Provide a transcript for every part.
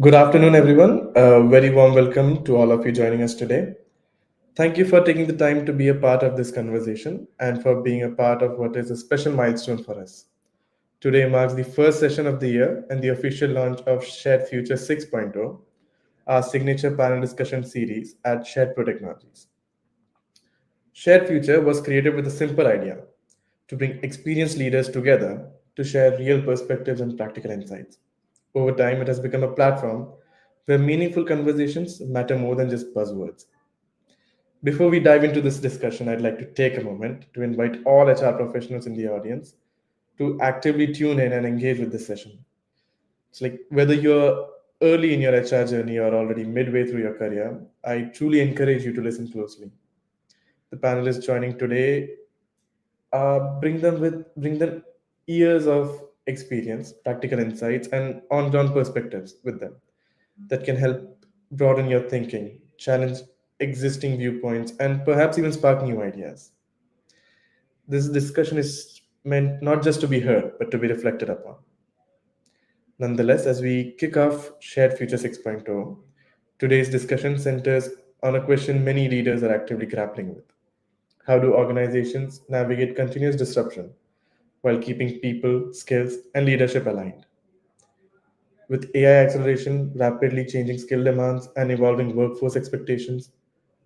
Good afternoon, everyone. A very warm welcome to all of you joining us today. Thank you for taking the time to be a part of this conversation and for being a part of what is a special milestone for us. Today marks the first session of the year and the official launch of Shared Future 6.0, our signature panel discussion series at Shared Pro Technologies. Shared Future was created with a simple idea to bring experienced leaders together to share real perspectives and practical insights. Over time, it has become a platform where meaningful conversations matter more than just buzzwords. Before we dive into this discussion, I'd like to take a moment to invite all HR professionals in the audience to actively tune in and engage with this session. It's like whether you're early in your HR journey or already midway through your career, I truly encourage you to listen closely. The panelists joining today bring them years of experience, practical insights, and on-ground perspectives with them that can help broaden your thinking, challenge existing viewpoints, and perhaps even spark new ideas. This discussion is meant not just to be heard, but to be reflected upon. Nonetheless, as we kick off Shared Future 6.0, today's discussion centers on a question many leaders are actively grappling with. How do organizations navigate continuous disruption while keeping people, skills, and leadership aligned? With AI acceleration, rapidly changing skill demands, and evolving workforce expectations,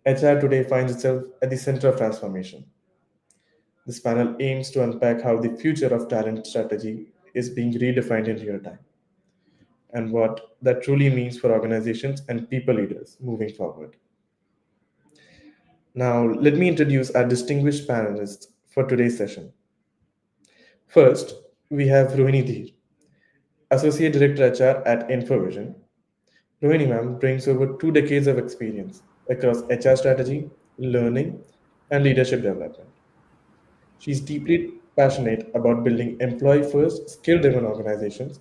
HR today finds itself at the center of transformation. This panel aims to unpack how the future of talent strategy is being redefined in real time and what that truly means for organizations and people leaders moving forward. Now, let me introduce our distinguished panelists for today's session. First, we have Rohini Dhir, Associate Director HR at InfoVision. Rohini ma'am brings over 2 decades of experience across HR strategy, learning, and leadership development. She's deeply passionate about building employee first, skill driven organizations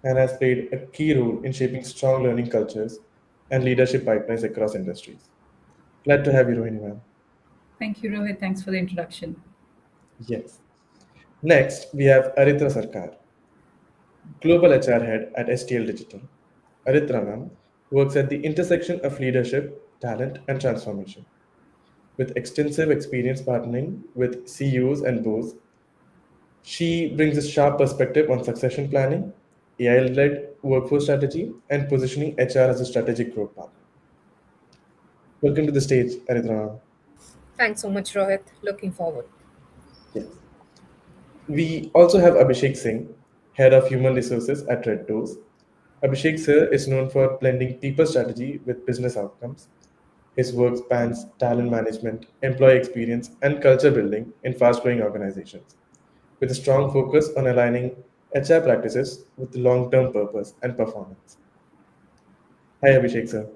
and has played a key role in shaping strong learning cultures and leadership pipelines across industries. Glad to have you, Rohini ma'am. Thank you, Rohit. Thanks for the introduction. Yes. Next, we have Aritra Sarkar, Global HR Head at STL Digital. Aritra ma'am works at the intersection of leadership, talent, and transformation. With extensive experience partnering with CEOs and boards, she brings a sharp perspective on succession planning, AI led workforce strategy, and positioning HR as a strategic growth partner. Welcome to the stage, Aritra. Thanks so much, Rohit. Looking forward. Yes. We also have Abhishek Singh, Head of Human Resources at RedDoorz. Abhishek sir is known for blending people strategy with business outcomes. His work spans talent management, employee experience, and culture building in fast growing organizations, with a strong focus on aligning HR practices with long term purpose and performance. Hi, Abhishek sir.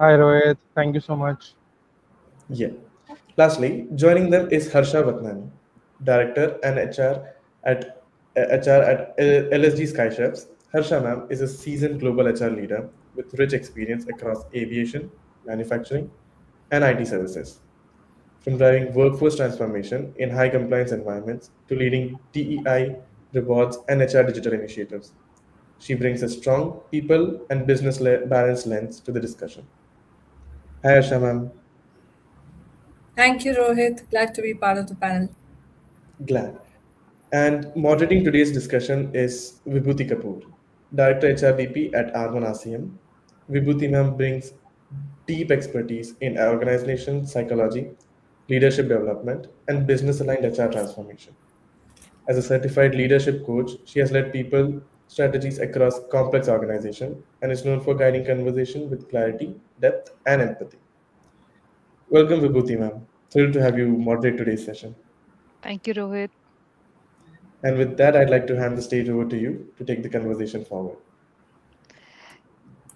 Hi Rohit, thank you so much. Yeah. Lastly, joining them is Harsha Vatnani, Director and HR at LSG Skychefs. Harsha ma'am is a seasoned global HR leader with rich experience across aviation, manufacturing, and IT services. From driving workforce transformation in high compliance environments to leading DEI, rewards, and HR digital initiatives. She brings a strong people and business balance lens to the discussion. Hi, Harsha ma'am. Thank you, Rohit. Glad to be part of the panel. Glad. And moderating today's discussion is Vibhuti Kapoor, Director HRBP at R1 RCM. Vibhuti ma'am brings deep expertise in organization psychology, leadership development, and business aligned HR transformation. As a certified leadership coach, she has led people strategies across complex organizations and is known for guiding conversation with clarity, depth, and empathy. Welcome, Vibhuti ma'am. Thrilled to have you moderate today's session. Thank you, Rohit. And with that, I'd like to hand the stage over to you to take the conversation forward.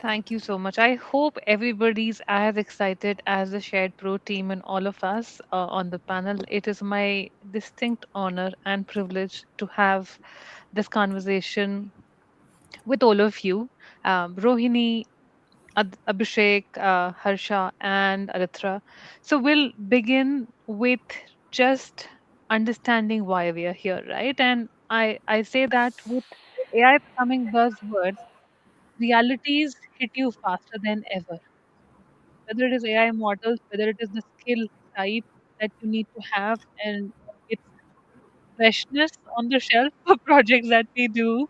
Thank you so much. I hope everybody's as excited as the Shared Pro team and all of us on the panel. It is my distinct honor and privilege to have this conversation with all of you. Rohini, Abhishek, Harsha, and Aritra. So we'll begin with just understanding why we are here, right? And I say that with AI becoming buzzwords, realities hit you faster than ever. Whether it is AI models, whether it is the skill type that you need to have, and its freshness on the shelf for projects that we do,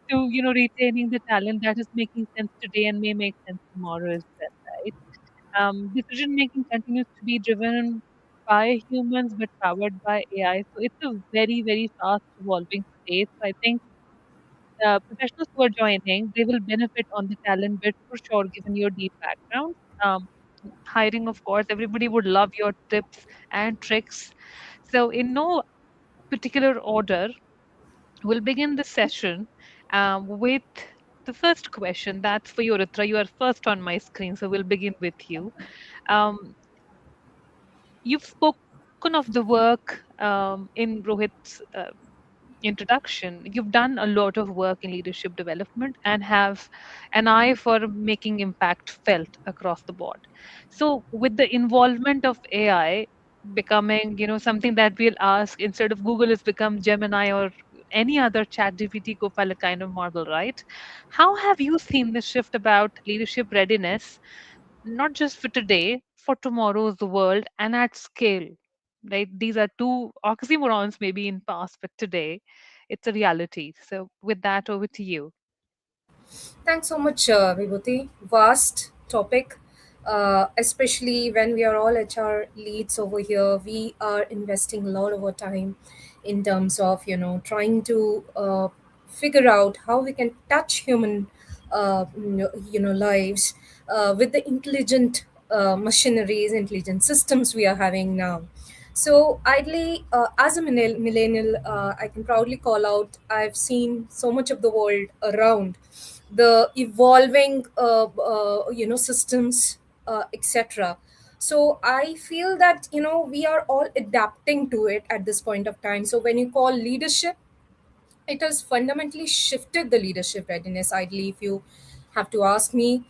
to retaining the talent that is making sense today and may make sense tomorrow as well, right? Decision making continues to be driven by humans but powered by AI. So it's a very, very fast evolving space. So I think the professionals who are joining, they will benefit on the talent bit for sure, given your deep background. Um, Hiring, of course, everybody would love your tips and tricks. So, in no particular order, we'll begin the session with the first question. That's for you, Aritra. You are first on my screen, so we'll begin with you. Um, you've spoken of the work in Rohit's introduction. You've done a lot of work in leadership development and have an eye for making impact felt across the board. So, with the involvement of AI becoming, something that we'll ask instead of Google has become Gemini or any other chat GPT copilot kind of model, right? How have you seen this shift about leadership readiness, not just for today, for tomorrow's world and at scale? Right? These are two oxymorons maybe in past, but today it's a reality. So with that, over to you. Thanks so much, Vibhuti. Vast topic, especially when we are all HR leads over here. We are investing a lot of our time in terms of trying to figure out how we can touch human lives with the intelligent machineries, intelligent systems we are having now. So, idly, as a millennial, I can proudly call out I've seen so much of the world around the evolving systems, etc. So I feel that we are all adapting to it at this point of time. So when you call leadership, it has fundamentally shifted the leadership readiness. Ideally, if you have to ask me,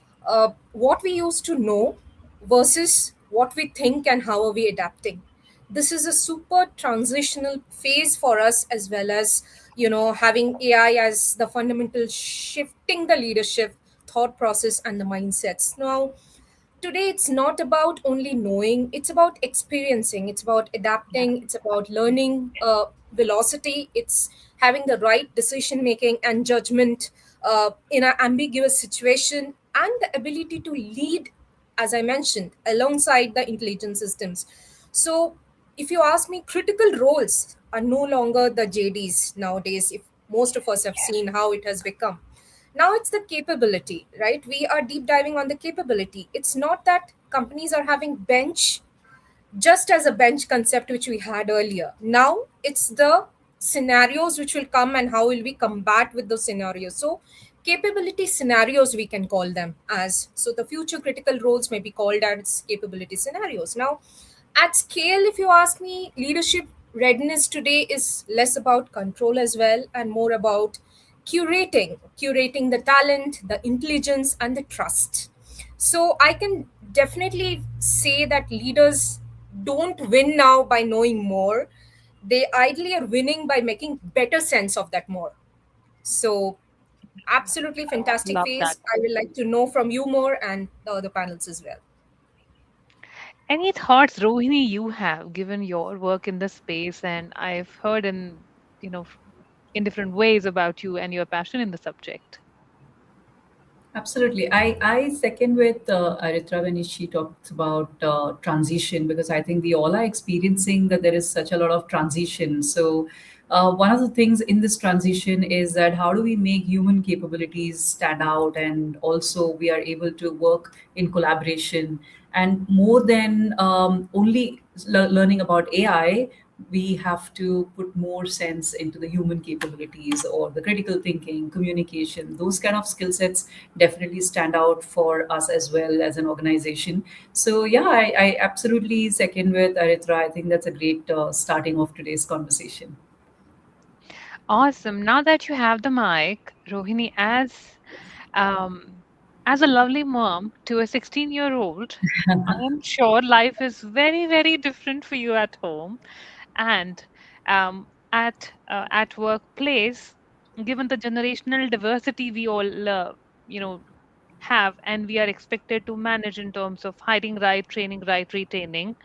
what we used to know versus what we think and how are we adapting. This is a super transitional phase for us, as well as having AI as the fundamental shifting the leadership thought process and the mindsets. Now, today it's not about only knowing, it's about experiencing, it's about adapting, it's about learning velocity, it's having the right decision making and judgment in an ambiguous situation, and the ability to lead, as I mentioned, alongside the intelligence systems. So if you ask me, critical roles are no longer the JDs nowadays. If most of us have seen how it has become, now it's the capability, right? We are deep diving on the capability. It's not that companies are having bench just as a bench concept which we had earlier. Now it's the scenarios which will come and how will we combat with those scenarios. So capability scenarios we can call them as. So the future critical roles may be called as capability scenarios. Now at scale, if you ask me, leadership readiness today is less about control as well and more about curating the talent, the intelligence, and the trust. So I can definitely say that leaders don't win now by knowing more. They ideally are winning by making better sense of that more. So absolutely fantastic Love that. phase. I would like to know from you more and the other panels as well. Any thoughts, Rohini, you have given your work in this space, and I've heard you know, in different ways about you and your passion in the subject. Absolutely. I second with Aritra when she talks about transition, because I think we all are experiencing that there is such a lot of transition. So, one of the things in this transition is that how do we make human capabilities stand out, and also we are able to work in collaboration. And more than only learning about AI, we have to put more sense into the human capabilities or the critical thinking, communication. Those kind of skill sets definitely stand out for us as well as an organization. So yeah, I absolutely second with Aritra. I think that's a great starting of today's conversation. Awesome. Now that you have the mic, Rohini, um, as a lovely mom to a 16-year-old, I am sure life is very, very different for you at home and at workplace, given the generational diversity we all love. have and we are expected to manage in terms of hiring right, training right, retaining.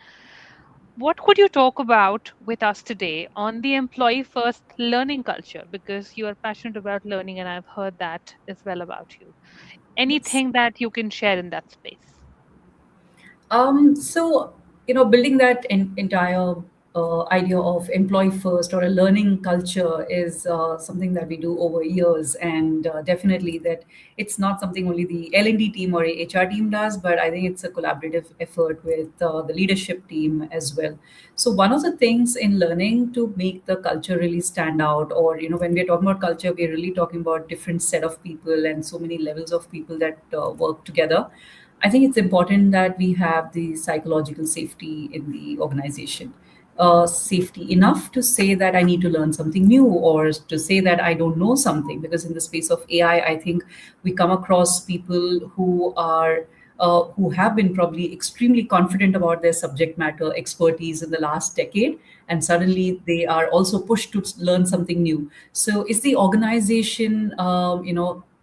What could you talk about with us today on the employee first learning culture? Because you are passionate about learning, and I've heard that as well about you. Yes. Anything that you can share in that space? So, building that entire idea of employee first or a learning culture is something that we do over years, and definitely that it's not something only the L&D team or HR team does, but I think it's a collaborative effort with the leadership team as well. So, one of the things in learning to make the culture really stand out, or when we're talking about culture, we're really talking about different set of people and so many levels of people that work together. I think it's important that we have the psychological safety in the organization. Safety enough to say that I need to learn something new or to say that I don't know something. Because in the space of AI, I think we come across people who have been probably extremely confident about their subject matter expertise in the last decade, and suddenly they are also pushed to learn something new. So, is the organization,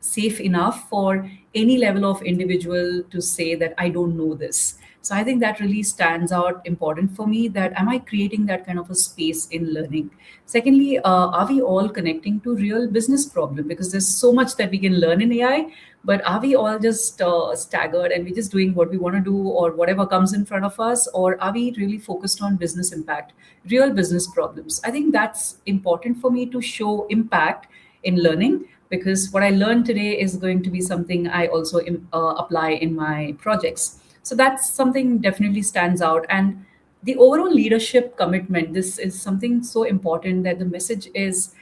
safe enough for any level of individual to say that I don't know this? So I think that really stands out important for me, that am I creating that kind of a space in learning? Secondly, are we all connecting to real business problem? Because there's so much that we can learn in AI, but are we all just staggered and we're just doing what we want to do or whatever comes in front of us? Or are we really focused on business impact, real business problems? I think that's important for me to show impact in learning, because what I learned today is going to be something I also apply in my projects. So that's something definitely stands out. And the overall leadership commitment, this is something so important, that the message is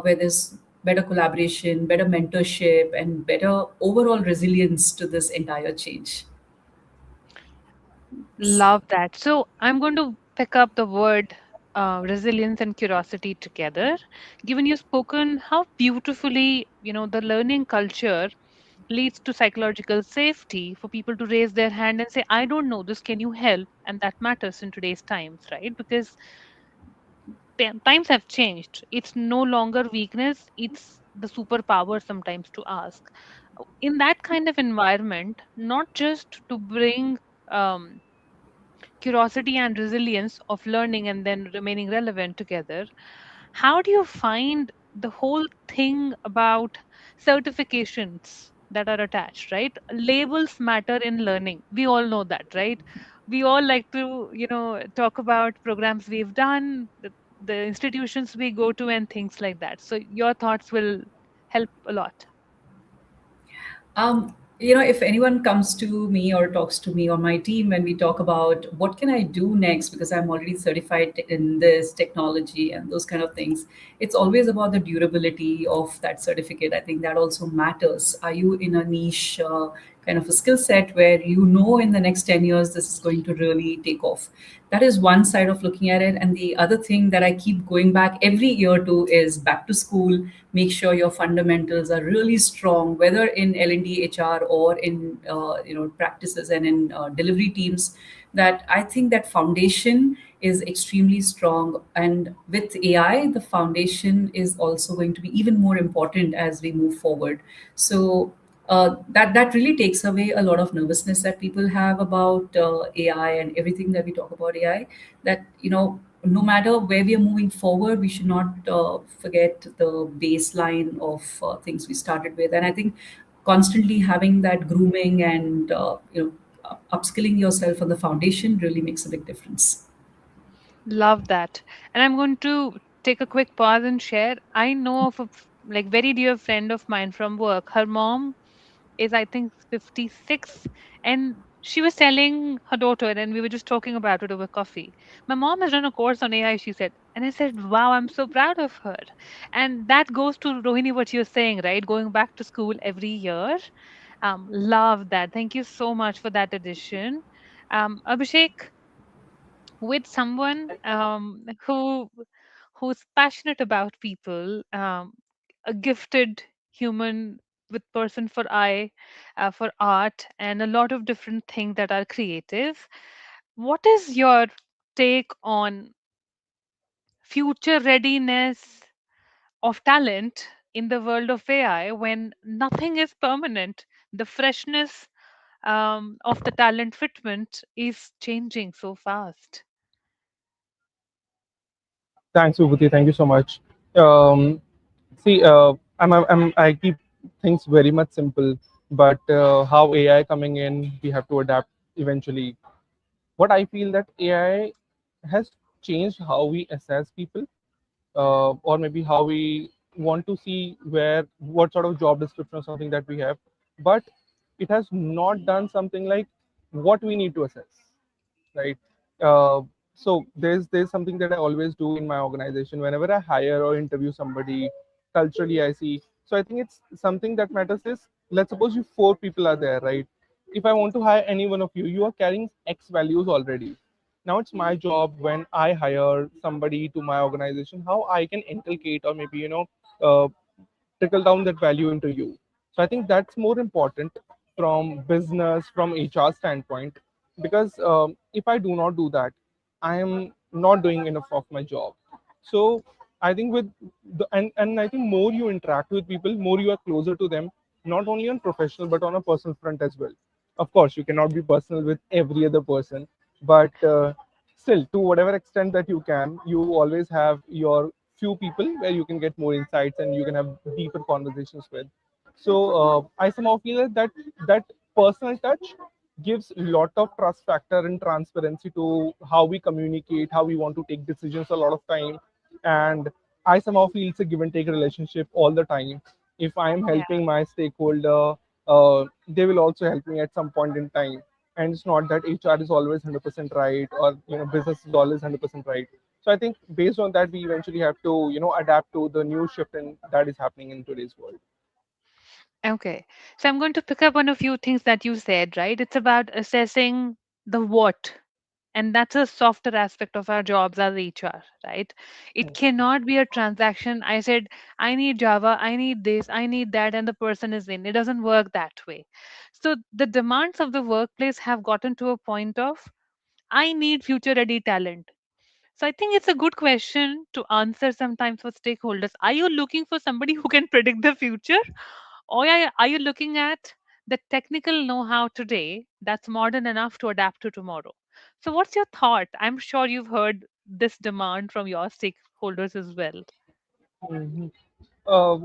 where there's better collaboration, better mentorship, and better overall resilience to this entire change. Love that. So I'm going to pick up the word resilience and curiosity together. Given you've spoken how beautifully, the learning culture leads to psychological safety for people to raise their hand and say, I don't know this, can you help? And that matters in today's times, right? Because times have changed. It's no longer weakness, it's the superpower sometimes to ask. In that kind of environment, not just to bring um, curiosity and resilience of learning and then remaining relevant together, how do you find the whole thing about certifications that are attached, right? Labels matter in learning. We all know that, right? We all like to, talk about programs we've done, the institutions we go to, and things like that. So your thoughts will help a lot. If anyone comes to me or talks to me or my team when we talk about what can I do next, because I'm already certified in this technology and those kind of things, it's always about the durability of that certificate. I think that also matters. Are you in a niche kind of a skill set where in the next 10 years this is going to really take off? That is one side of looking at it. And the other thing that I keep going back every year to is back to school. Make sure your fundamentals are really strong, whether in L&D HR or in practices and in delivery teams. That I think that foundation is extremely strong, and with AI the foundation is also going to be even more important as we move forward. So that really takes away a lot of nervousness that people have about AI and everything that we talk about AI. That no matter where we are moving forward, we should not forget the baseline of things we started with. And I think constantly having that grooming and upskilling yourself on the foundation really makes a big difference. Love that. And I'm going to take a quick pause and share. I know of a like very dear friend of mine from work. Her mom is I think 56, and she was telling her daughter, and we were just talking about it over coffee. My mom has done a course on AI, she said. And I said, wow, I'm so proud of her. And that goes to Rohini, what you're saying, right? Going back to school every year. Love that. Thank you so much for that addition. Abhishek, with someone who's passionate about people, a gifted human with person for eye, for art, and a lot of different things that are creative. What is your take on future readiness of talent in the world of AI when nothing is permanent. The freshness of the talent fitment is changing so fast. Thanks, Vibhuti. Thank you so much. See, I keep things very much simple, but how AI coming in, we have to adapt eventually. What I feel that AI has changed how we assess people, or maybe how we want to see where what sort of job description or something that we have, but it has not done something like what we need to assess, right? uh, so there's something that I always do in my organization whenever I hire or interview somebody. Culturally, I see, so I think it's something that matters is, let's suppose you four people are there, right? If I want to hire any one of you, you are carrying X values already. Now it's my job when I hire somebody to my organization, how I can inculcate, or maybe uh, trickle down that value into you. So I think that's more important from business, from HR standpoint, because if I do not do that, I am not doing enough of my job. So I think with and I think more you interact with people, more you are closer to them, not only on professional but on a personal front as well. Of course, you cannot be personal with every other person, but still, to whatever extent that you can, you always have your few people where you can get more insights and you can have deeper conversations with. So I somehow feel that that personal touch gives lot of trust factor and transparency to how we communicate, how we want to take decisions a lot of time. And I somehow feel it's a give and take relationship all the time. If I am Yeah. helping my stakeholder, they will also help me at some point in time. And it's not that HR is always 100% right, or business is always 100% right. So I think based on that, we eventually have to adapt to the new shift in that is happening in today's world. Okay. So I'm going to pick up on a few things that you said, right? It's about assessing the what. And that's a softer aspect of our jobs as HR, right? It cannot be a transaction. I said, I need Java, I need this, I need that, and the person is in. It doesn't work that way. So the demands of the workplace have gotten to a point of, I need future ready talent. So I think it's a good question to answer sometimes for stakeholders. Are you looking for somebody who can predict the future? Or are you looking at the technical know how today that's modern enough to adapt to tomorrow? So, what's your thought? I'm sure you've heard this demand from your stakeholders as well. Mhm. Uh,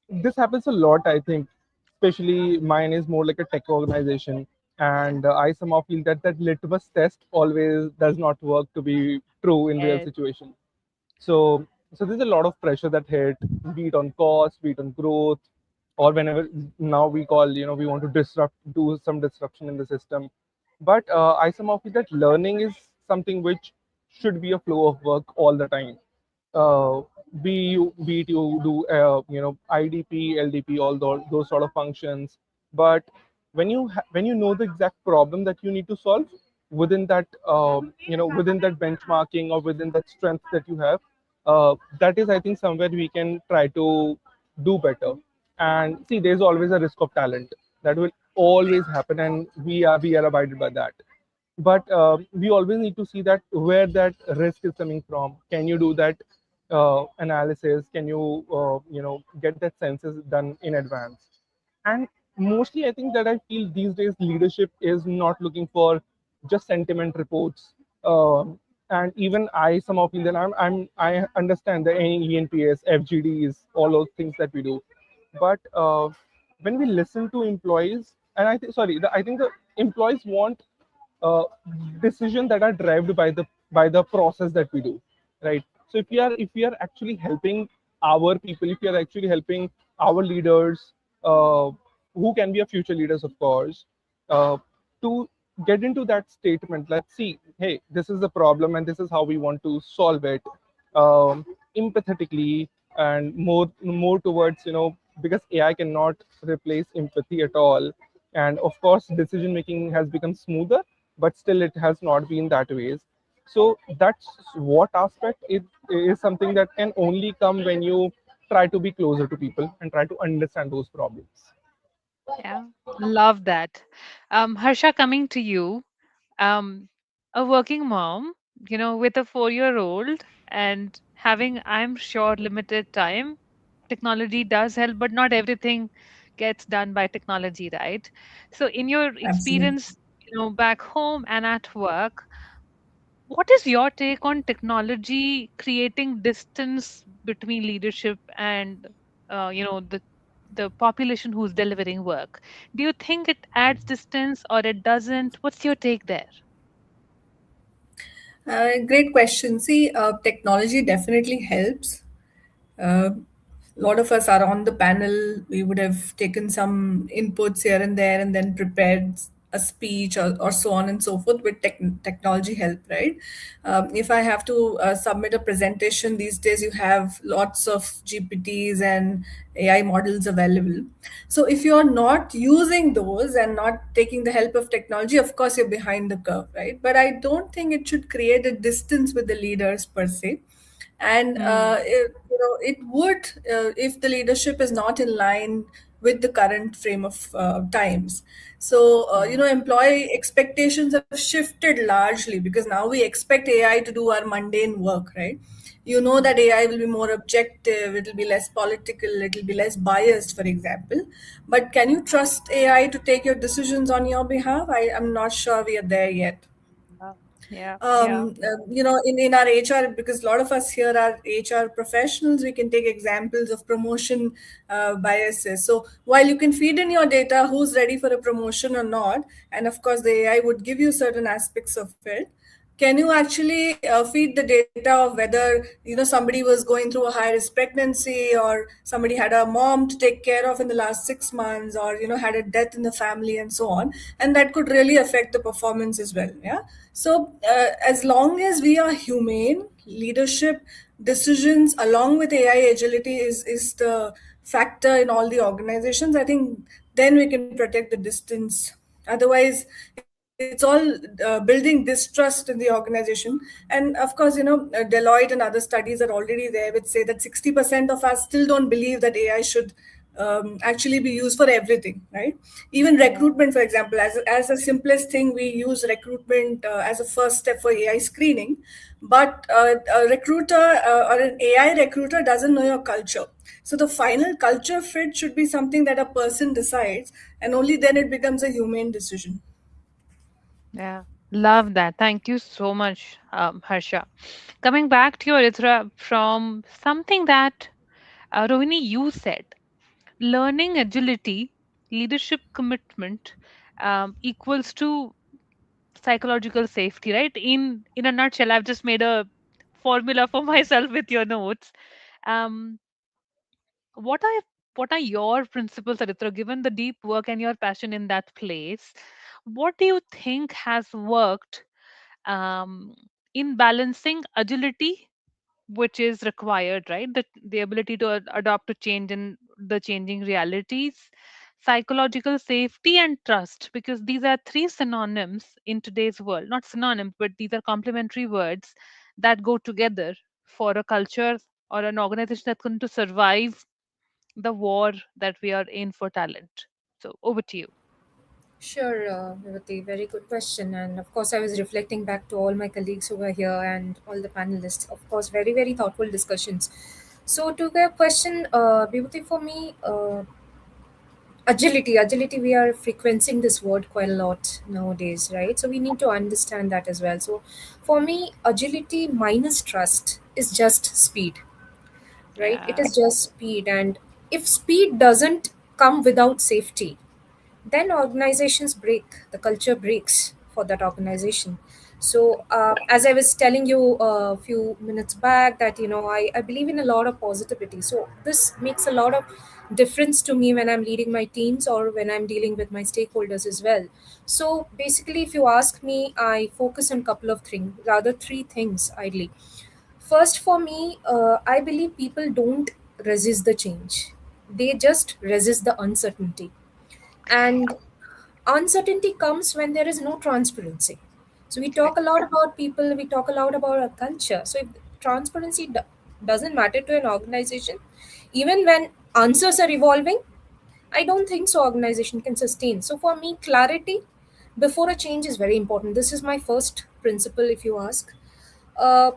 this happens a lot, I think. Especially mine is more like a tech organization, and I somehow feel that that litmus test always does not work to be true in real Yes. situation. So there's a lot of pressure that hit, be it on cost, be it on growth, or whenever now we call, we want to do some disruption in the system. But I somehow feel that learning is something which should be a flow of work all the time. uh, be it you do IDP, LDP, all those sort of functions. But when you know the exact problem that you need to solve within that within that benchmarking or within that strength that you have, that is, I think, somewhere we can try to do better. And see, there's always a risk of talent that will always happen, and we are abided by that. But we always need to see that where that risk is coming from. Can you do that analysis? Can you get that census done in advance? And mostly, I think that I feel these days leadership is not looking for just sentiment reports. And even I somehow feel that I understand the ENPS, FGDs, all those things that we do. But when we listen to employees, and I think the employees want uh, decisions that are derived by the process that we do, right? So if we are actually helping our people, if we are actually helping our leaders, uh, who can be a future leaders, of course, uh, to get into that statement, let's see, hey, this is the problem and this is how we want to solve it, empathetically, and more towards, because AI cannot replace empathy at all. And of course, decision making has become smoother, but still it has not been that ways. So that's what aspect it is something that can only come when you try to be closer to people and try to understand those problems. Yeah. Love that. Harsha, coming to you, um, a working mom, with a 4-year-old and having, I'm sure, limited time. technology does help, but not everything gets done by technology, right? So in your Absolutely. experience, back home and at work, what is your take on technology creating distance between leadership and the population who's delivering work? Do you think it adds distance or it doesn't? What's your take there? Great question. See, technology definitely helps. A lot of us are on the panel. We would have taken some inputs here and there and then prepared a speech or so on and so forth with technology help, right? If I have to submit a presentation these days, you have lots of GPTs and AI models available. So if you're not using those and not taking the help of technology, of course, you're behind the curve, right? But I don't think it should create a distance with the leaders per se, and Hmm. it would, if the leadership is not in line with the current frame of times. So Yeah. employee expectations have shifted largely because now we expect AI to do our mundane work, right? You know that AI will be more objective, it'll be less political, it'll be less biased, for example. But can you trust AI to take your decisions on your behalf? I'm not sure we are there yet. Yeah. Yeah. Yeah. In our HR, because a lot of us here are HR professionals, we can take examples of promotion biases. So while you can feed in your data who's ready for a promotion or not, and of course the AI would give you certain aspects of it, can you actually feed the data of whether somebody was going through a high risk pregnancy, or somebody had a mom to take care of in the last 6 months, or had a death in the family and so on, and that could really affect the performance as well. Yeah. So as long as we are humane, leadership decisions along with AI agility is the factor in all the organizations, I think then we can protect the distance. Otherwise, it's all building distrust in the organization. And of course, Deloitte and other studies are already there which say that 60% of us still don't believe that AI should actually be used for everything, right? Even Yeah. recruitment, for example, as the simplest thing, we use recruitment as a first step for AI screening. But a recruiter or an AI recruiter doesn't know your culture. So the final culture fit should be something that a person decides, and only then it becomes a humane decision. Yeah. Love that. Thank you so much, Harsha. Coming back to your Ithra, from something that Rohini, you said, learning agility, leadership commitment equals to psychological safety, right? In a nutshell, I've just made a formula for myself with your notes. Um, what are what are your principles, Aritra, given the deep work and your passion in that place? What do you think has worked um, in balancing agility, which is required, right? The ability to adopt to change in the changing realities, psychological safety, and trust, because these are three synonyms in today's world. Not synonyms, but these are complementary words that go together for a culture or an organization that's going to survive the war that we are in for talent. So over to you. Sure, Vibhuti, very good question. And of course, I was reflecting back to all my colleagues over here and all the panelists. Of course, very, very thoughtful discussions. So, to the question, Vibhuti, for me, agility, we are frequencing this word quite a lot nowadays, right? So, we need to understand that as well. So, for me, agility minus trust is just speed, right? It Yeah. is just speed. And if speed doesn't come without safety, then organizations break, the culture breaks for that organization. So as I was telling you a few minutes back that I believe in a lot of positivity, so this makes a lot of difference to me when I'm leading my teams or when I'm dealing with my stakeholders as well. So basically, if you ask me, I focus on a couple of things, rather three things ideally. First, for me, I believe people don't resist the change, they just resist the uncertainty. And uncertainty comes when there is no transparency. So we talk a lot about people, we talk a lot about our culture. So if transparency doesn't matter to an organization, even when answers are evolving, I don't think so organization can sustain. So for me, clarity before a change is very important. This is my first principle, if you ask. uh,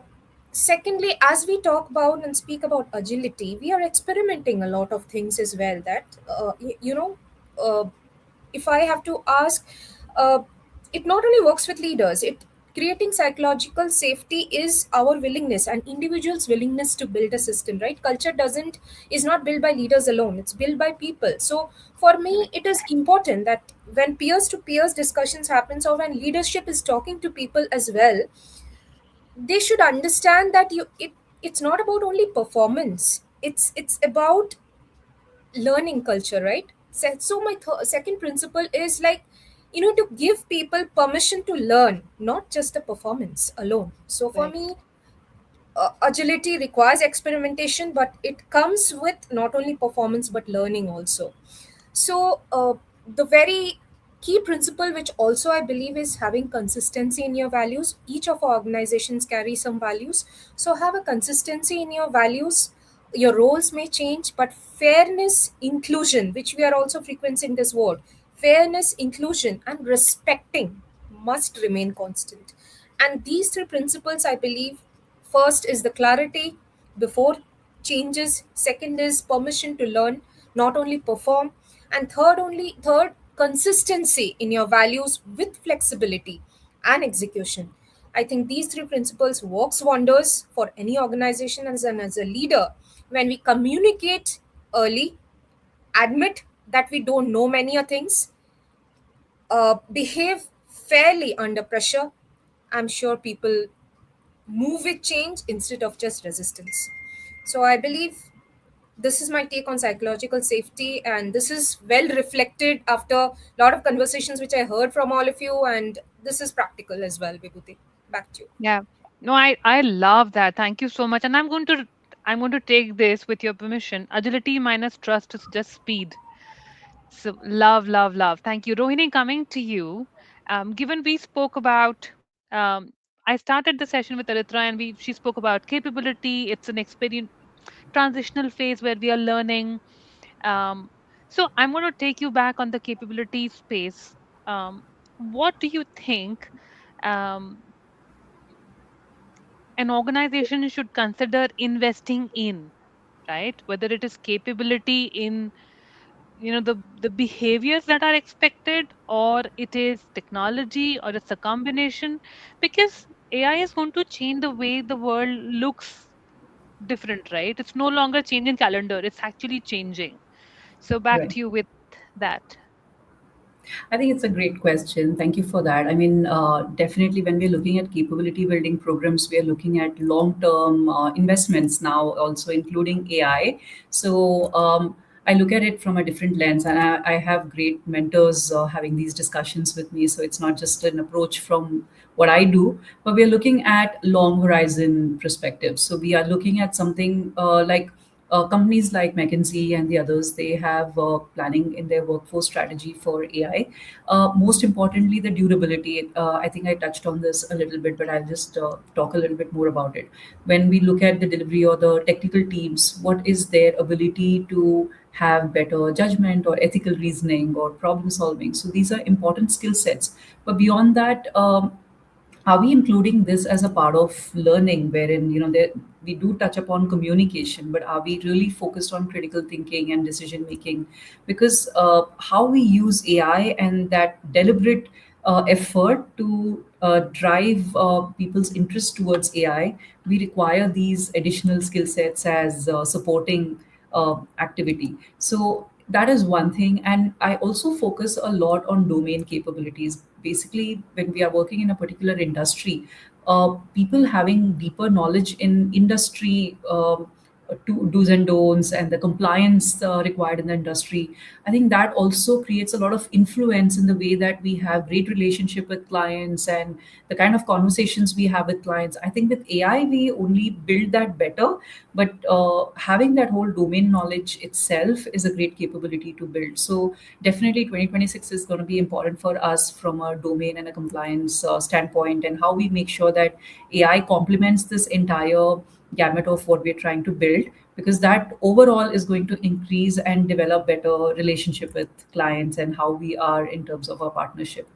Secondly, as we talk about and speak about agility, we are experimenting a lot of things as well. That uh, if I have to ask, uh, it not only works with leaders. It creating psychological safety is our willingness and individuals' willingness to build a system. Right? Culture doesn't is not built by leaders alone. It's built by people. So for me, it is important that when peers to peers discussions happens, or when leadership is talking to people as well, they should understand that it's not about only performance. It's about learning culture, right? So my second principle is like, to give people permission to learn, not just the performance alone. So for Right. me, agility requires experimentation, but it comes with not only performance but learning also. So, the very key principle, which also I believe, is having consistency in your values. Each of our organizations carry some values. So, have a consistency in your values. Your roles may change, but fairness, inclusion, which we are also frequencing this word, fairness, inclusion, and respecting must remain constant. And these three principles, I believe, first is the clarity before changes, second is permission to learn, not only perform, and third consistency in your values with flexibility and execution. I think these three principles works wonders for any organization. As a leader, when we communicate early, admit that we don't know many things, behave fairly under pressure, I'm sure people move with change instead of just resistance. So I believe this is my take on psychological safety, and this is well reflected after a lot of conversations which I heard from all of you, and this is practical as well. Vibhuti, back to you. Yeah. No, I love that. Thank you so much. And I'm going to take this with your permission. Agility minus trust is just speed. So love, love, love. Thank you. Rohini, coming to you. Given we spoke about I started the session with Aritra and we she spoke about capability. It's an experience transitional phase where we are learning. Um, so I'm going to take you back on the capability space. What do you think um, an organization should consider investing in, right? Whether it is capability in the behaviors that are expected, or it is technology, or it's a combination, because AI is going to change the way the world looks different, right? It's no longer changing calendar, it's actually changing. So back Right. to you with that. I think it's a great question. Thank you for that. I mean, definitely when we're looking at capability building programs, we are looking at long term investments now, also including AI. So I look at it from a different lens, and I have great mentors having these discussions with me. So it's not just an approach from what I do, but we are looking at long horizon perspectives. So we are looking at something like companies like McKinsey and the others, they have planning in their workforce strategy for AI. Most importantly, the durability. I think I touched on this a little bit, but I'll just talk a little bit more about it. When we look at the delivery or the technical teams, what is their ability to have better judgment or ethical reasoning or problem solving? So these are important skill sets. But beyond that, are we including this as a part of learning wherein we do touch upon communication, but are we really focused on critical thinking and decision making? Because how we use AI and that deliberate effort to drive people's interest towards AI, we require these additional skill sets as supporting activity. So that is one thing. And I also focus a lot on domain capabilities. Basically, when we are working in a particular industry, people having deeper knowledge in industry, do's and don'ts, and the compliance required in the industry. I think that also creates a lot of influence in the way that we have great relationship with clients and the kind of conversations we have with clients. I think with AI, we only build that better, but having that whole domain knowledge itself is a great capability to build. So definitely 2026 is going to be important for us from a domain and a compliance standpoint, and how we make sure that AI complements this entire gamut of what we're trying to build, because that overall is going to increase and develop better relationship with clients and how we are in terms of our partnership.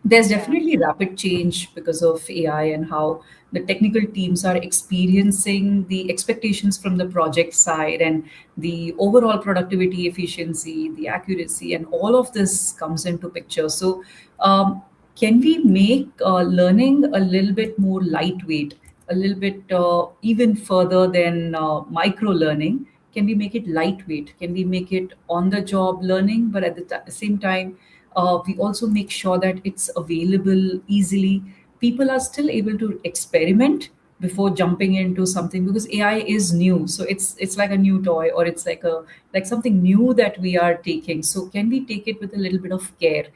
There's Yeah. definitely rapid change because of AI and how the technical teams are experiencing the expectations from the project side and the overall productivity, efficiency, the accuracy, and all of this comes into picture. So, can we make learning a little bit more lightweight, a little bit even further than micro learning? Can we make it lightweight? Can we make it on the job learning, but at the same time, we also make sure that it's available easily. People are still able to experiment before jumping into something, because AI is new, so it's like a new toy, or it's like a like something new that we are taking. So can we take it with a little bit of care?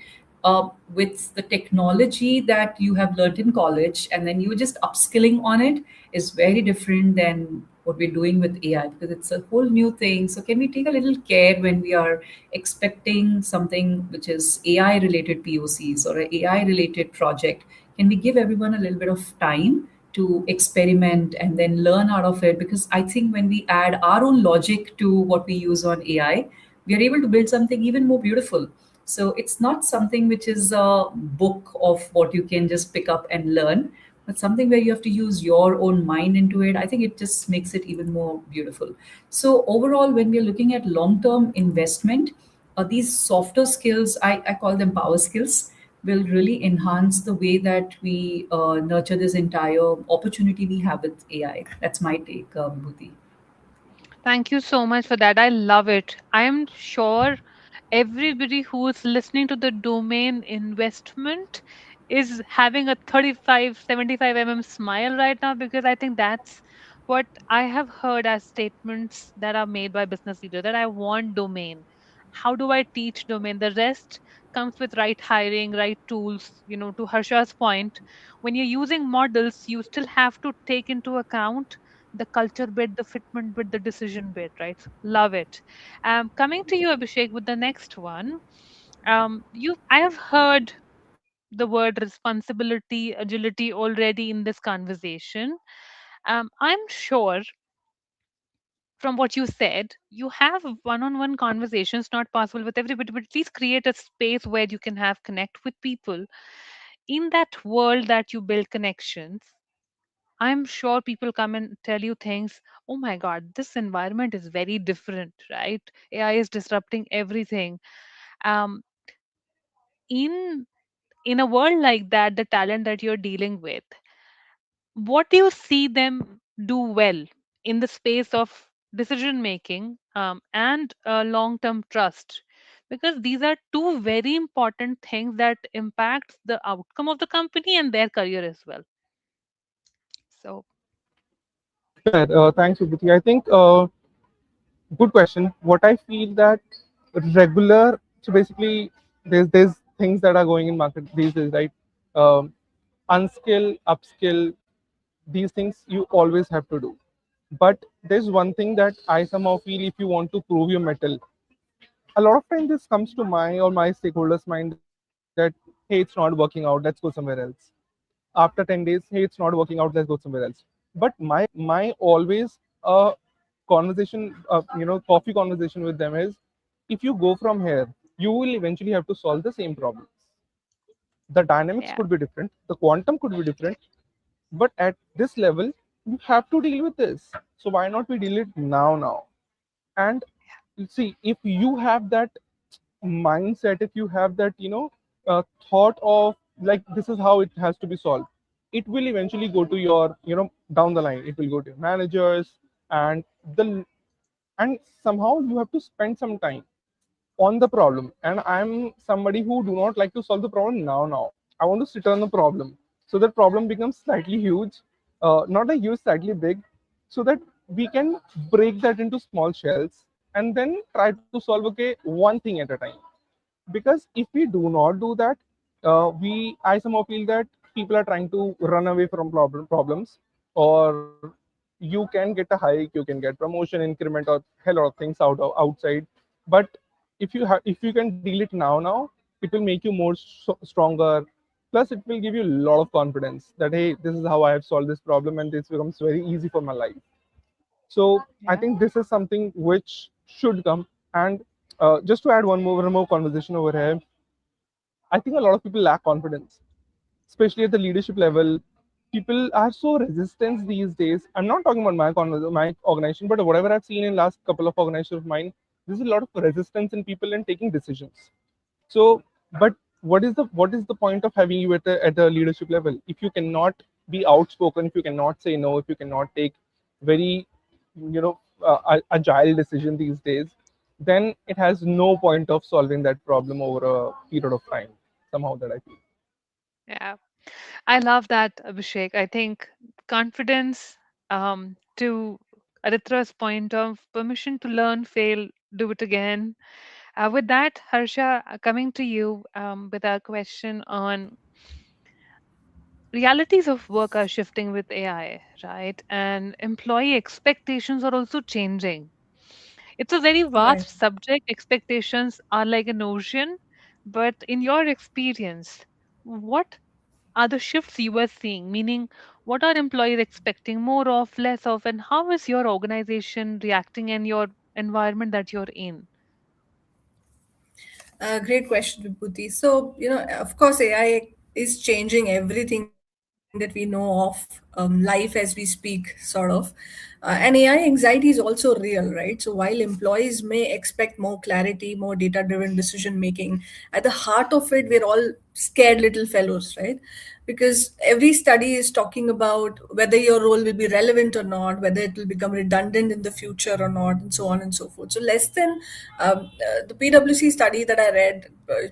With the technology that you have learned in college and then you just upskilling on it is very different than what we're doing with AI, because it's a whole new thing. So can we take a little care when we are expecting something which is AI related POCs or an AI related project? Can we give everyone a little bit of time to experiment and then learn out of it? Because I think when we add our own logic to what we use on AI, we are able to build something even more beautiful. So it's not something which is a book of what you can just pick up and learn, but something where you have to use your own mind into it. I think it just makes it even more beautiful. So overall, when we're looking at long-term investment, these softer skills, I call them power skills, will really enhance the way that we nurture this entire opportunity we have with AI. That's my take, Vibhuti. Thank you so much for that. I love it. I am sure everybody who is listening to the domain investment is having a 35, 75 smile right now, because I think that's what I have heard as statements that are made by business leaders, that I want domain. How do I teach domain? The rest comes with right hiring, right tools. To Harsha's point, when you're using models, you still have to take into account the culture bit, the fitment bit, the decision bit, right? Love it. Coming to you, Abhishek, with the next one. I have heard the word responsibility, agility already in this conversation. I'm sure from what you said, you have one-on-one conversations, not possible with everybody, but at least create a space where you can have connect with people. In that world that you build connections, I'm sure people come and tell you things. Oh my God, this environment is very different, right? AI is disrupting everything. Um, in in a world like that, the talent that you're dealing with, what do you see them do well in the space of decision making, and long-term trust? Because these are two very important things that impact the outcome of the company and their career as well. So Fair. Thanks, Vibhuti. I think good question. What I feel that regular, so basically there's things that are going in market these days, right? Um, unskill, upskill, these things you always have to do. But there's one thing that I somehow feel, if you want to prove your metal, a lot of times this comes to my or my stakeholders' mind that, hey, it's not working out, let's go somewhere else. After 10 days, hey, it's not working out, let's go somewhere else. But my always conversation, coffee conversation with them is, if you go from here, you will eventually have to solve the same problems. The dynamics yeah, could be different, the quantum could be different, but at this level, you have to deal with this. So why not we deal it now? And see, if you have that mindset, if you have that thought of like this is how it has to be solved, it will eventually go to your, down the line it will go to your managers, and the and somehow you have to spend some time on the problem. And I'm somebody who do not like to solve the problem now. I want to sit on the problem, so that problem becomes slightly huge, not a huge, slightly big, so that we can break that into small shells and then try to solve, okay, one thing at a time. Because if we do not do that, we I somehow feel that people are trying to run away from problems, or you can get a hike, you can get promotion, increment, or hell lot of things outside. But if you can deal it now, it will make you more stronger. Plus it will give you a lot of confidence that, hey, this is how I have solved this problem, and this becomes very easy for my life. So I yeah, think this is something which should come. And just to add one more conversation over here, I think a lot of people lack confidence, especially at the leadership level. People are so resistant these days. I'm not talking about my organization, but whatever I've seen in last couple of organizations of mine, there's a lot of resistance in people in taking decisions. So, but what is the point of having you at a leadership level if you cannot be outspoken, if you cannot say no, if you cannot take very, agile decision these days, then it has no point of solving that problem over a period of time. Somehow that I feel. Yeah. I love that, Abhishek. I think confidence, to Aritra's point of permission to learn, fail, do it again. With that, Harsha, coming to you with our question on realities of work are shifting with AI, right? And employee expectations are also changing. It's a very Right. vast subject. Expectations are like an ocean. But in your experience, what are the shifts you are seeing? Meaning, what are employees expecting more of, less of, and how is your organization reacting in your environment that you're in? Great question, Vibhuti. So, of course, AI is changing everything that we know of life as we speak, sort of. And AI anxiety is also real, right? So, while employees may expect more clarity, more data driven decision making, at the heart of it, we're all scared little fellows, right? Because every study is talking about whether your role will be relevant or not, whether it will become redundant in the future or not, and so on and so forth. So, less than the PwC study that I read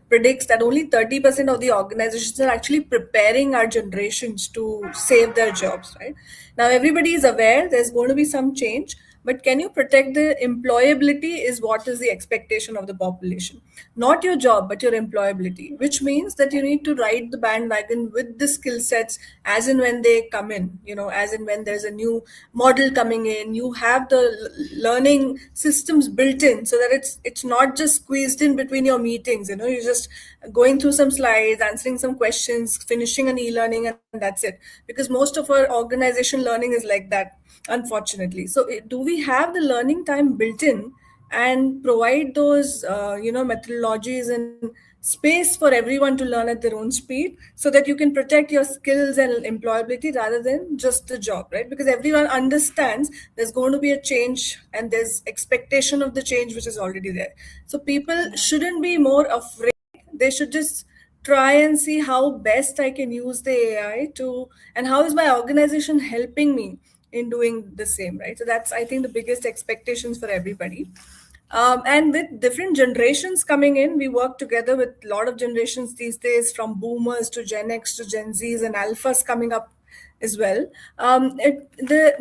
predicts that only 30% of the organizations are actually preparing our generations to save their jobs, right? Now, everybody is aware there's going to be some change, but can you protect the employability is what is the expectation of the population. Not your job, but your employability, which means that you need to ride the bandwagon with the skill sets as and when they come in, as and when there's a new model coming in, you have the learning systems built in so that it's not just squeezed in between your meetings, you're just going through some slides, answering some questions, finishing an e-learning, and that's it. Because most of our organization learning is like that, unfortunately. So do we have the learning time built in and provide those methodologies and space for everyone to learn at their own speed so that you can protect your skills and employability rather than just the job, right? Because everyone understands there's going to be a change and there's expectation of the change which is already there. So people Yeah. shouldn't be more afraid. They should just try and see how best I can use the AI to, and how is my organization helping me in doing the same, right? So that's, I think, the biggest expectations for everybody. And with different generations coming in, we work together with a lot of generations these days, from boomers to Gen X to Gen Zs and alphas coming up as well.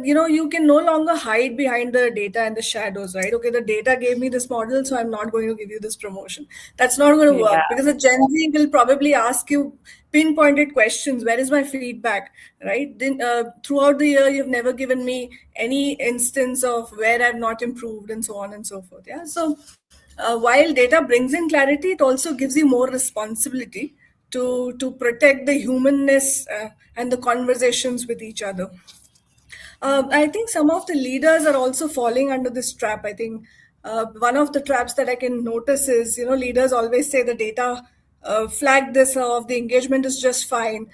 You can no longer hide behind the data and the shadows, right? Okay, the data gave me this model, so I'm not going to give you this promotion. That's not going to Yeah. work, because a Gen Z will probably ask you pinpointed questions. Where is my feedback, right? Then, throughout the year, you've never given me any instance of where I've not improved, and so on and so forth. Yeah. So while data brings in clarity, it also gives you more responsibility to protect the humanness and the conversations with each other. I think some of the leaders are also falling under this trap. I think one of the traps that I can notice is, leaders always say the data flagged this off, the engagement is just fine.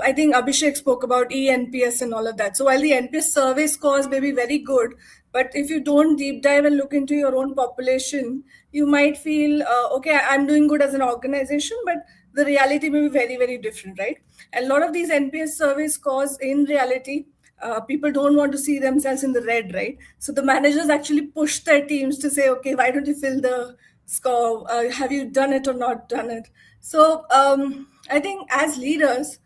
I think Abhishek spoke about ENPS and all of that. So while the NPS survey scores may be very good, but if you don't deep dive and look into your own population, you might feel, okay, I'm doing good as an organization, but the reality may be very, very different, right? And a lot of these NPS survey scores in reality, people don't want to see themselves in the red, right? So the managers actually push their teams to say, okay, why don't you fill the score? Have you done it or not done it? So I think as leaders,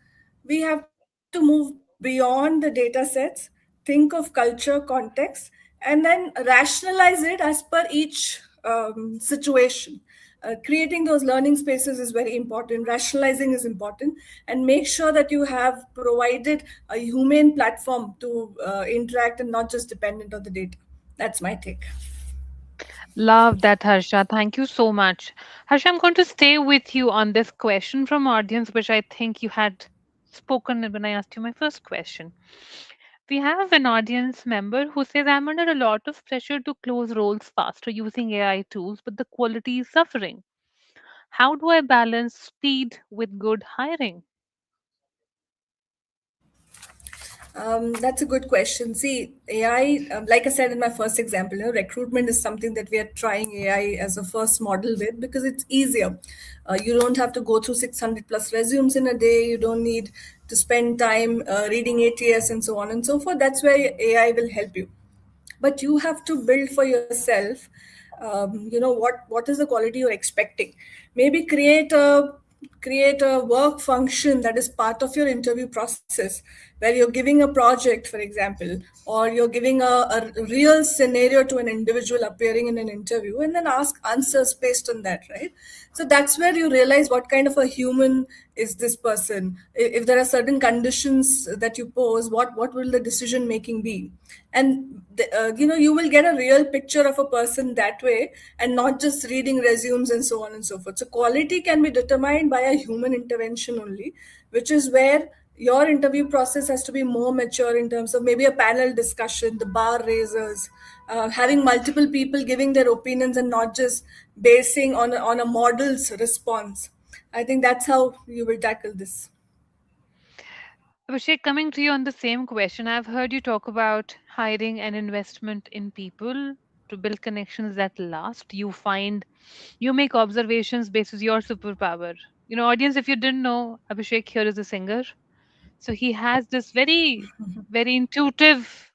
we have to move beyond the data sets, think of culture, context, and then rationalize it as per each situation. Creating those learning spaces is very important. Rationalizing is important, and make sure that you have provided a humane platform to interact and not just dependent on the data. That's my take. Love that, Harsha. Thank you so much. Harsha, I'm going to stay with you on this question from audience, which I think you had spoken when I asked you my first question. We have an audience member who says, I'm under a lot of pressure to close roles faster using AI tools, but the quality is suffering. How do I balance speed with good hiring? That's a good question. See, AI, like I said in my first example, recruitment is something that we are trying AI as a first model with because it's easier. You don't have to go through 600 plus resumes in a day. You don't need to spend time reading ATS and so on and so forth. That's where AI will help you, but you have to build for yourself. What is the quality you're expecting. Maybe create a work function that is part of your interview process, where you're giving a project, for example, or you're giving a real scenario to an individual appearing in an interview, and then ask answers based on that, right? So that's where you realize what kind of a human is this person. If there are certain conditions that you pose, what will the decision making be? And you will get a real picture of a person that way, and not just reading resumes and so on and so forth. So quality can be determined by a human intervention only, which is where your interview process has to be more mature in terms of maybe a panel discussion, the bar raisers, having multiple people giving their opinions and not just basing on a model's response. I think that's how you will tackle this. Abhishek, coming to you on the same question, I've heard you talk about hiring and investment in people to build connections that last. You make observations based on your superpower. Audience, if you didn't know, Abhishek here is a singer. So he has this very, very intuitive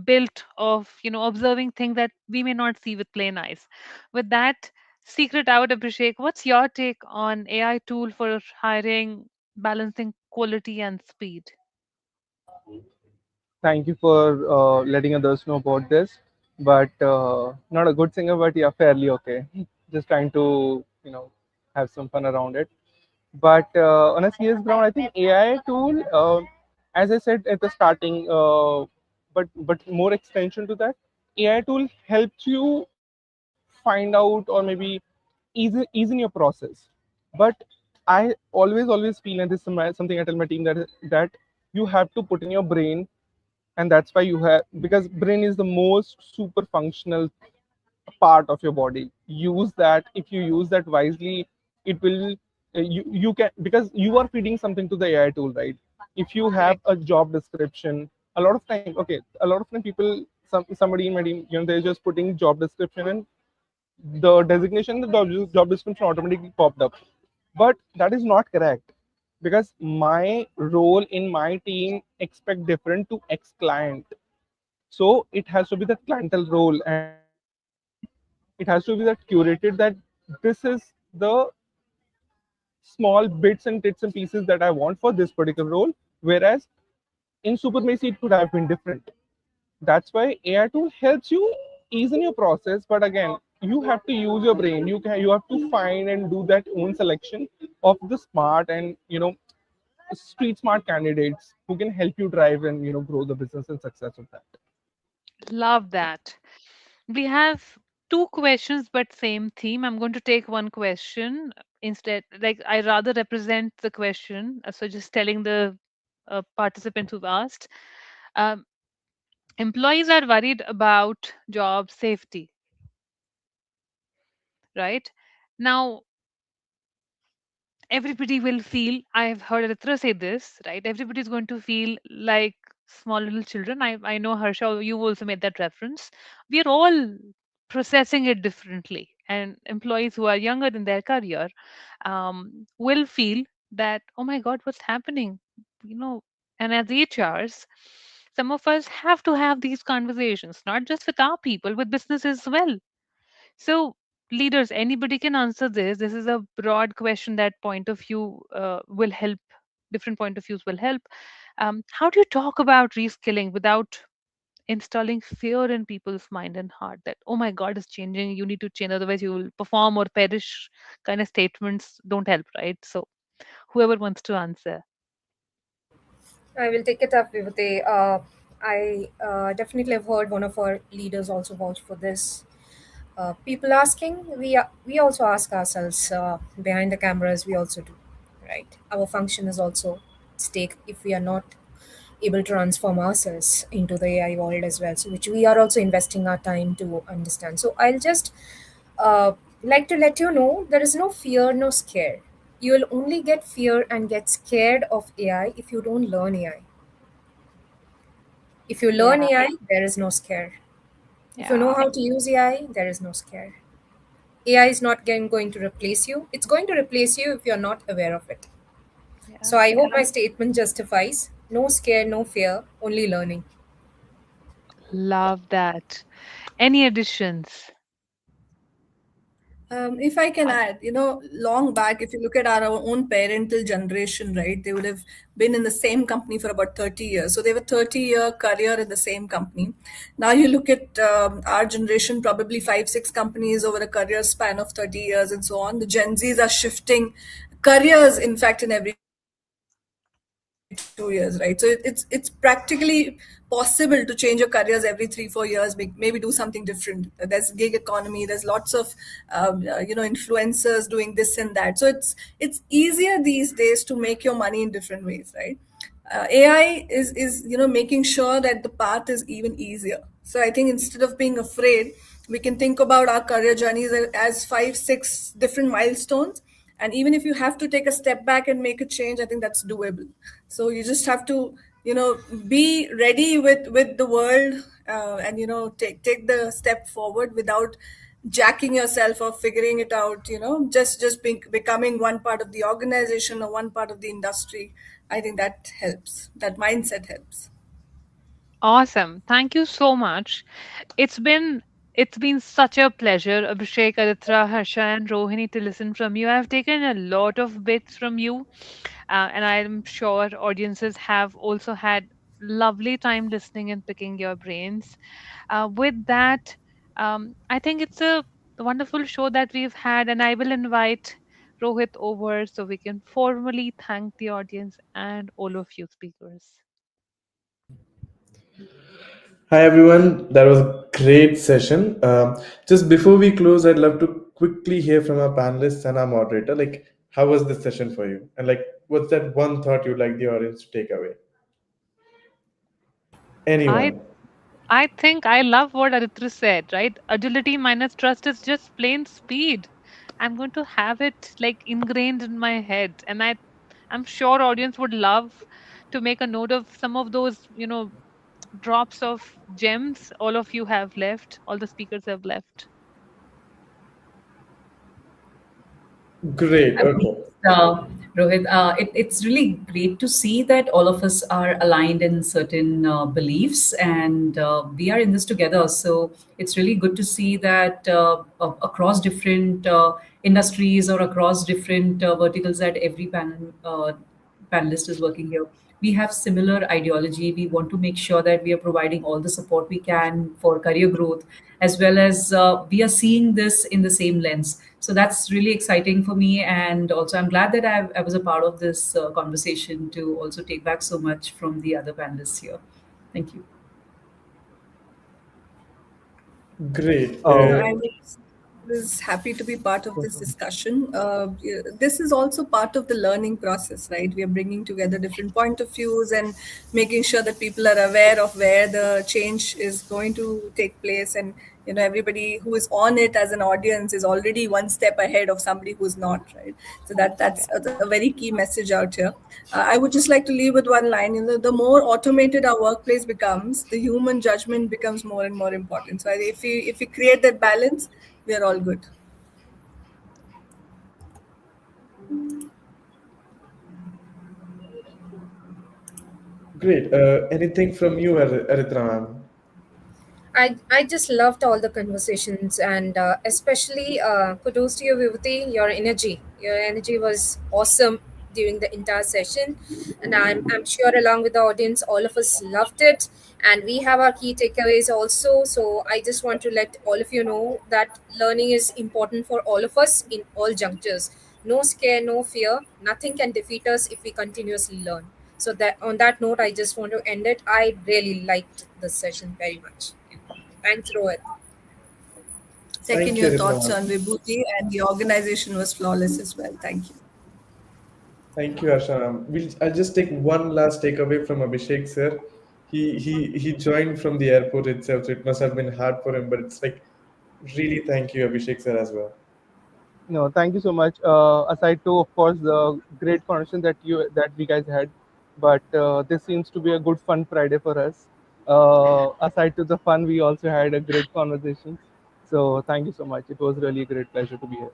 built of, observing things that we may not see with plain eyes. With that secret out, Abhishek, what's your take on AI tool for hiring, balancing quality and speed? Thank you for letting others know about this. But not a good singer, but yeah, fairly okay. Just trying to have some fun around it. But on a serious ground, I think AI tool, as I said at the starting, but more extension to that, AI tool helps you find out or maybe ease in your process. But I always feel, and this is something I tell my team, that you have to put in your brain, and that's why you have, because brain is the most super functional part of your body. Use that. If you use that wisely, it will you can, because you are feeding something to the AI tool, right? If you have Correct. a job description, a lot of time, okay, a lot of time people, somebody in my team, they're just putting job description, and the designation, the job description automatically popped up. But that is not correct, because my role in my team expect different to X client. So it has to be that clientele role, and it has to be that curated, that this is the small bits and bits and pieces that I want for this particular role. Whereas in Supermacy, it could have been different. That's why AI tool helps you ease in your process. But again, you have to use your brain. You have to find and do that own selection of the smart and street smart candidates who can help you drive and grow the business and success of that. Love that. We have two questions, but same theme. I'm going to take one question instead. Like, I rather represent the question. So, just telling the participants who've asked. Um, Employees are worried about job safety, right? Now, everybody will feel, I've heard Aritra say this, right? Everybody's going to feel like small little children. I know, Harsha, you also made that reference. We're all processing it differently. And employees who are younger in their career will feel that, oh my God, what's happening? You know, and as HRs, some of us have to have these conversations, not just with our people, with businesses as well. So, leaders, anybody can answer this. This is a broad question. That point of view will help. Different point of views will help. How do you talk about reskilling without installing fear in people's mind and heart that, oh my God, it's changing. You need to change, otherwise you will perform or perish. Kind of statements don't help, right? So, whoever wants to answer. I will take it up, Vibhuti. I definitely have heard one of our leaders also vouch for this. People asking, we also ask ourselves behind the cameras. We also do, right? Our function is also at stake if we are not able to transform ourselves into the AI world as well. So, which we are also investing our time to understand. So, I'll just uh, Like to let you know, there is no fear, no scare. You will only get fear and get scared of AI if you don't learn AI. If you learn Yeah, AI, there is no scare. If you know yeah. how to use AI, there is no scare. AI is not going to replace you. It's going to replace you if you're not aware of it. Yeah, So I yeah. hope my statement justifies. No scare, no fear, only learning. Love that. Any additions? If I can add, long back, if you look at our own parental generation, right, they would have been in the same company for about 30 years. So they have a 30-year career in the same company. Now you look at our generation, probably five, six companies over a career span of 30 years and so on. The Gen Zs are shifting careers, in fact, in every 2 years, right? So it's practically possible to change your careers every 3, 4 years, maybe do something different. There's gig economy. There's lots of influencers doing this and that. So it's easier these days to make your money in different ways, right? AI is making sure that the path is even easier. So I think instead of being afraid, we can think about our career journeys as 5, 6 different milestones. And even if you have to take a step back and make a change, I think that's doable. So you just have to, be ready with the world, and take the step forward without jacking yourself or figuring it out, just becoming one part of the organization or one part of the industry. I think that helps. That mindset helps. Awesome. Thank you so much. It's been it's been such a pleasure, Abhishek, Aritra, Harsha, and Rohini, to listen from you. I've taken a lot of bits from you, and I'm sure audiences have also had lovely time listening and picking your brains. With that, I think it's a wonderful show that we've had, and I will invite Rohit over so we can formally thank the audience and all of you speakers. Hi everyone, that was a great session. Just before we close, I'd love to quickly hear from our panelists and our moderator. Like, how was this session for you? And like, what's that one thought you'd like the audience to take away? I Anyone? I think I love what Aritra said, right? Agility minus trust is just plain speed. I'm going to have it like ingrained in my head. And I'm sure audience would love to make a note of some of those, drops of gems all of you have left, all the speakers have left. Great. I mean, Okay. Rohit, it's really great to see that all of us are aligned in certain beliefs, and we are in this together. So it's really good to see that across different industries or across different verticals that every panelist is working here. We have similar ideology. We want to make sure that we are providing all the support we can for career growth, as well as we are seeing this in the same lens. So that's really exciting for me. And also, I'm glad that I was a part of this conversation to also take back so much from the other panelists here. Thank you. Great. Um, I was happy to be part of this discussion. Yeah, this is also part of the learning process, right? We are bringing together different point of views and making sure that people are aware of where the change is going to take place, and everybody who is on it as an audience is already one step ahead of somebody who's not, right? So that's a very key message out here. I would just like to leave with one line. The more automated our workplace becomes, the human judgment becomes more and more important. So if we create that balance, we are all good. Great. Anything from you, Aritra ma'am? I just loved all the conversations, and especially kudos to you, Vibhuti. Your energy was awesome during the entire session, and I'm sure along with the audience, all of us loved it, and we have our key takeaways also. So I just want to let all of you know that learning is important for all of us in all junctures. No scare, no fear. Nothing can defeat us if we continuously learn. So that on that note, I just want to end it. I really liked this session very much. Thanks, Rohit. Second, Thank you, your Aritra thoughts ma'am. on Vibhuti, and the organization was flawless as well. Thank you. Thank you, Harsha ma'am. I'll just take one last takeaway from Abhishek sir. He joined from the airport itself, so it must have been hard for him. But it's like really thank you, Abhishek sir, as well. No, thank you so much. Aside to, of course, the great conversation that we guys had, but this seems to be a good fun Friday for us. Aside to the fun, we also had a great conversation. So thank you so much. It was really a great pleasure to be here.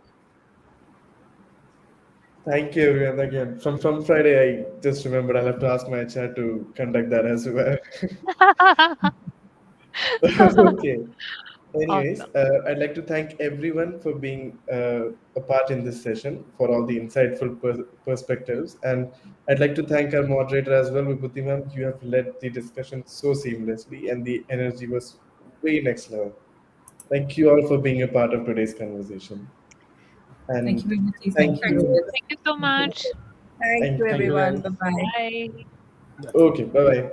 Thank you, everyone. Again, from Friday, I just remembered I'll have to ask my HR to conduct that as well. Okay. Anyways, Awesome. I'd like to thank everyone for being a part in this session, for all the insightful perspectives. And I'd like to thank our moderator as well, Vibhuti ma'am. You have led the discussion so seamlessly, and the energy was way next level. Thank you all for being a part of today's conversation. Thank you, And Vibhuti. thank Thank you, Thanks. you. Rohit. Thank you so Thank you. much. Thank you, Thank Thank you, everyone. guys. Bye bye. Bye. Okay, bye bye.